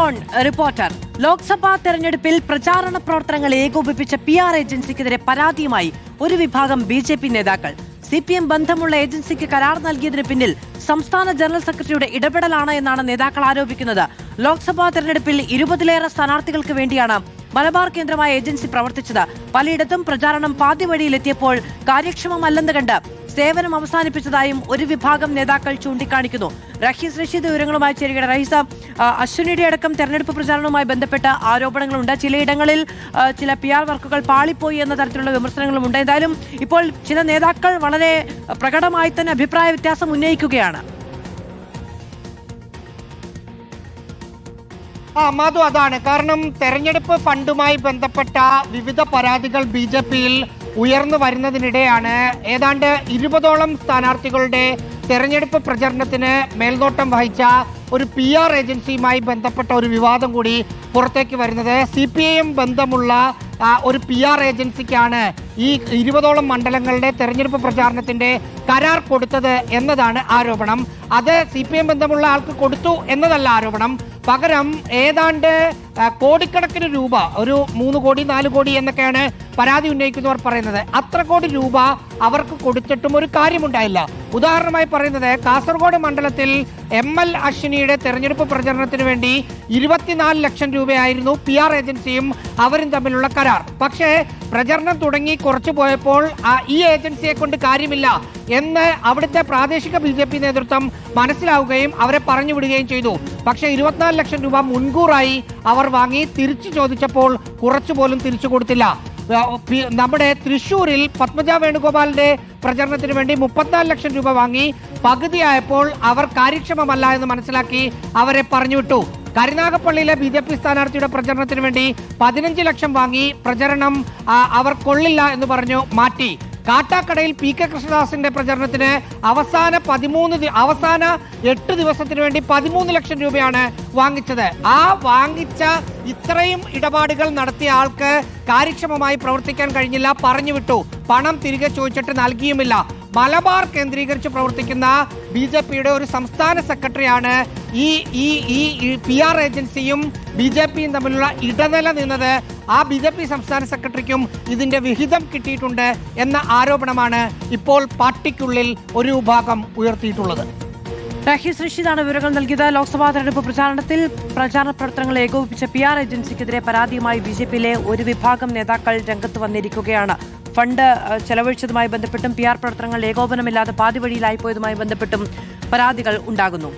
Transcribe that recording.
On reporter. Lok Sabha തെരഞ്ഞെടുപ്പിൽ പ്രചാരണ പ്രവർത്തനങ്ങൾ ഏകോപിപ്പിച്ച PR ഏജൻസിക്കെതിരെ പരാതിയുമായി ഒരു വിഭാഗം BJP നേതാക്കൾ. CPM ബന്ധമുള്ള ഏജൻസിക്ക് കരാർ നൽകിയതിന് പിന്നിൽ സംസ്ഥാന ജനറൽ സെക്രട്ടറിയുടെ ഇടപെടലാണ് എന്നാണ് നേതാക്കൾ ആരോപിക്കുന്നത്. ലോക്സഭാ തെരഞ്ഞെടുപ്പിൽ 20-ലേറെ സ്ഥാനാർത്ഥികൾക്ക് വേണ്ടിയാണ് മലബാർ കേന്ദ്രമായ ഏജൻസി പ്രവർത്തിച്ചത്. പലയിടത്തും പ്രചാരണം പാതിവഴിയിലെത്തിയപ്പോൾ കാര്യക്ഷമമല്ലെന്ന് കണ്ട് സേവനം അവസാനിപ്പിച്ചതായും ഒരു വിഭാഗം നേതാക്കൾ ചൂണ്ടിക്കാണിക്കുന്നു. റഹീസ് റഷീദ് വിവരങ്ങളുമായി ചേരുകയാണ്. റഹീസ്, അശ്വിനിയുടെ അടക്കം തെരഞ്ഞെടുപ്പ് പ്രചാരണവുമായി ബന്ധപ്പെട്ട ആരോപണങ്ങളുണ്ട്. ചിലയിടങ്ങളിൽ ചില PR വർക്കുകൾ പാളിപ്പോയി എന്ന തരത്തിലുള്ള വിമർശനങ്ങളുമുണ്ട്. എന്തായാലും ഇപ്പോൾ ചില നേതാക്കൾ വളരെ പ്രകടമായി തന്നെ അഭിപ്രായ വ്യത്യാസം ഉന്നയിക്കുകയാണ്. മാധു, അതാണ് കാരണം. തെരഞ്ഞെടുപ്പ് ഫണ്ടുമായി ബന്ധപ്പെട്ട വിവിധ പരാതികൾ BJPയിൽ ഉയർന്നു വരുന്നതിനിടെയാണ് ഏതാണ്ട് 20ഓളം സ്ഥാനാർത്ഥികളുടെ തെരഞ്ഞെടുപ്പ് പ്രചരണത്തിന് മേൽനോട്ടം വഹിച്ച ഒരു PR ഏജൻസിയുമായി ബന്ധപ്പെട്ട ഒരു വിവാദം കൂടി പുറത്തേക്ക് വരുന്നത്. CPIM ബന്ധമുള്ള ഒരു PR ഏജൻസിക്കാണ് ഈ 20ഓളം മണ്ഡലങ്ങളുടെ തെരഞ്ഞെടുപ്പ് പ്രചാരണത്തിന്റെ കരാർ കൊടുത്തത് എന്നതാണ് ആരോപണം. അത് CPIM ബന്ധമുള്ള ആൾക്ക് കൊടുത്തു എന്നതല്ല ആരോപണം. പകരം ഏതാണ്ട് കോടിക്കണക്കിന് രൂപ, ഒരു 3 കോടി 4 കോടി എന്നൊക്കെയാണ് പരാതി ഉന്നയിക്കുന്നവർ പറയുന്നത്. അത്ര കോടി രൂപ അവർക്ക് കൊടുത്തിട്ടും ഒരു കാര്യമുണ്ടായില്ല. ഉദാഹരണമായി പറയുന്നത്, കാസർഗോഡ് മണ്ഡലത്തിൽ ML അശ്വിനിയുടെ തെരഞ്ഞെടുപ്പ് പ്രചരണത്തിന് വേണ്ടി 24 ലക്ഷം രൂപയായിരുന്നു PR ഏജൻസിയും അവരും തമ്മിലുള്ള കരാർ. പക്ഷേ പ്രചരണം തുടങ്ങി കുറച്ചു പോയപ്പോൾ ഈ ഏജൻസിയെ കൊണ്ട് കാര്യമില്ല എന്ന് അവിടുത്തെ പ്രാദേശിക BJP നേതൃത്വം മനസ്സിലാവുകയും അവരെ പറഞ്ഞു വിടുകയും ചെയ്തു. പക്ഷേ 24 ലക്ഷം രൂപ മുൻകൂറായി അവർ വാങ്ങി. തിരിച്ചു ചോദിച്ചപ്പോൾ കുറച്ചുപോലും തിരിച്ചു കൊടുത്തില്ല. നമ്മുടെ തൃശ്ശൂരിൽ പത്മജ വേണുഗോപാലിന്റെ പ്രചരണത്തിന് വേണ്ടി 34 ലക്ഷം രൂപ വാങ്ങി. പകുതിയായപ്പോൾ അവർ കാര്യക്ഷമമല്ല എന്ന് മനസ്സിലാക്കി അവരെ പറഞ്ഞുവിട്ടു. കരുനാഗപ്പള്ളിയിലെ BJP സ്ഥാനാർത്ഥിയുടെ പ്രചരണത്തിന് വേണ്ടി 15 ലക്ഷം വാങ്ങി. പ്രചരണം അവർ കൊള്ളില്ല എന്ന് പറഞ്ഞു മാറ്റി. കാട്ടാക്കടയിൽ PK കൃഷ്ണദാസിന്റെ പ്രചരണത്തിന് അവസാന 8 ദിവസത്തിന് വേണ്ടി 13 ലക്ഷം രൂപയാണ് വാങ്ങിച്ചത്. ആ വാങ്ങിച്ച ഇത്രയും ഇടപാടുകൾ നടത്തിയ ആൾക്ക് കാര്യക്ഷമമായി പ്രവർത്തിക്കാൻ കഴിഞ്ഞില്ല, പറഞ്ഞുവിട്ടു. പണം തിരികെ ചോദിച്ചിട്ട് നൽകിയുമില്ല. മലബാർ കേന്ദ്രീകരിച്ച് പ്രവർത്തിക്കുന്ന BJPയുടെ ഒരു സംസ്ഥാന സെക്രട്ടറിയാണ് ഈ PR ഏജൻസിയും BJPയും തമ്മിലുള്ള ഇടനില നിന്നത്. ആ BJP സംസ്ഥാന സെക്രട്ടറിക്കും ഇതിന്റെ വിഹിതം കിട്ടിയിട്ടുണ്ട് എന്ന ആരോപണമാണ് ഇപ്പോൾ പാർട്ടിക്കുള്ളിൽ ഒരു വിഭാഗം ഉയർത്തിയിട്ടുള്ളത്. റഹീസ് റഷീദാണ് വിവരങ്ങൾ നൽകിയത്. ലോക്സഭാ തെരഞ്ഞെടുപ്പ് പ്രചാരണത്തിൽ പ്രചാരണ പ്രവർത്തനങ്ങൾ ഏകോപിപ്പിച്ച PR ഏജൻസിക്കെതിരെ പരാതിയുമായി BJPയിലെ ഒരു വിഭാഗം നേതാക്കൾ രംഗത്ത് വന്നിരിക്കുകയാണ്. ഫണ്ട് ചെലവഴിച്ചതുമായി ബന്ധപ്പെട്ടും PR പ്രവർത്തനങ്ങൾ ഏകോപനമില്ലാതെ പാതിവഴിയിലായിപ്പോയതുമായി ബന്ധപ്പെട്ടും പരാതികൾ ഉണ്ടാകുന്നു.